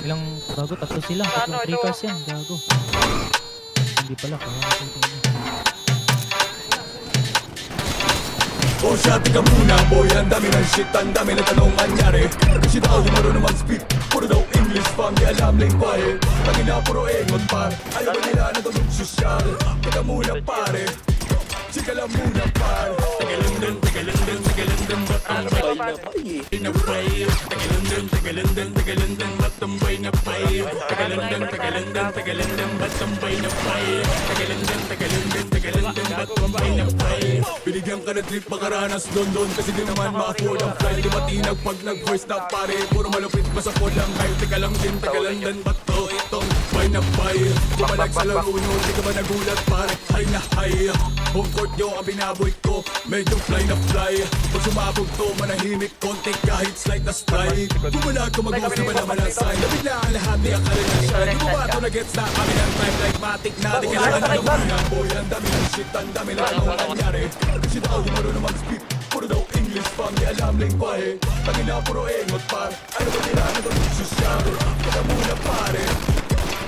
Ilang gago, tatlo sila. Tatlong Ano, 3 cars yan, gago. Hindi pala, kaya ako ito. Oh siya, tika muna boy, ang dami ng shit, ang dami na tanong mangyari. Kasi daw di marunong mag-speak, puro daw English fam, di alam lingwahe. Tangina puro engot par, ayaw ba nila na gawin sosyal. Tika muna pare, sika lang muna par. Tagalindin, tagalindin, tagalindin, batambay na pay. Inapay, tagalindin, tagalindin, tagalindin, batambay na pay. Tagalindin, tagalindin, tagalindin, batambay na pay. Tagalindin, tagalindin, tagalindin, batambay na pay. Binigyan ka ng trip makaranas London kasi di naman ma-afford ang flight. Di matinag pag nag-voice na pare, puro malupit pa sa pod lang hype. Teka lang din, tagalandan ba't to itong bay na bay? Bumalag sa laro nyo, di ka ba nagulat pare? Hay na hay, home court nyo ang binaboy ko, medyo fly na fly. Pag sumabog to, manahimik konti kahit slight na strike. Bumalag ko mag-uus naman naman ang sign, nabigla ang lahat, di akala na shine. Di mo ba ito na-gets na kami ng time like matic na? Di kailangan na lumuna boy, ang dami ng shit, ang dami na tanong nangyari. Kasi daw di marunong mag-speak, puro daw English fam, di alam lingwahe. Tangina puro engot par, ano ba nila na gawin sosyal. Kaya muna pare,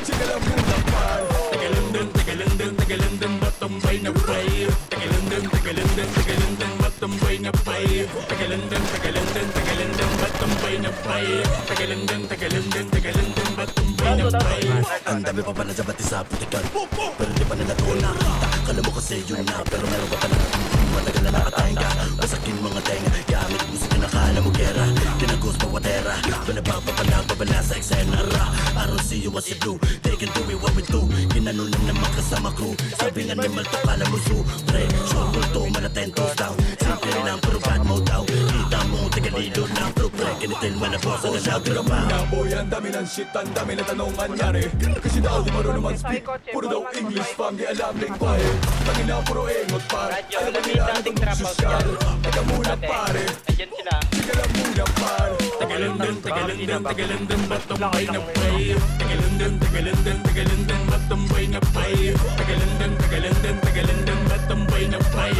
sika lang muna par. Tagalindin, tagalindin, tagalindin, batambay na pay. Tagalindin, tagalindin, tagalindin, batambay na pay. Tagalindin, tagalindin, tagalindin, batambay na pay. Tagalindin, tagalindin, tagalindin, batambay na pay. Ang dami pa pala sa bati sa putikan, pero di pa nila to nakita. Kala mo kasi yun na, pero meron ka pala matagal na nakatayin ka. Basakin mga tenga, gamit musik na nakala mo gera. Tinagos pa watera, babala sa eksena ra. I don't see you as you do, they can do it what we do. Ginano lang naman kasama crew, sabi nga naman to kala mo su. Pre, sure kulto, man 10 toes down. Simple lang pero bad mode daw. Kita mo, tagalilo lang bro, pre. Kinitil man na boss, ang nalabi na pa. Na boy, ang dami ng shit, ang dami na tanong mangyari. Kasi daw di marunong mag-speak, puro daw English fam, di alam lingwahe. Tangina puro engot par, ayaw ba nila na gawin sosyal. Teka muna pare, Ayan sila. sika lang muna par. Tagalindin, tagalindin, tagalindin, batambay na pay. Tagalindin, tagalindin, tagalindin, batambay na pay. Tagalindin, tagalindin, tagalindin, batambay na pay.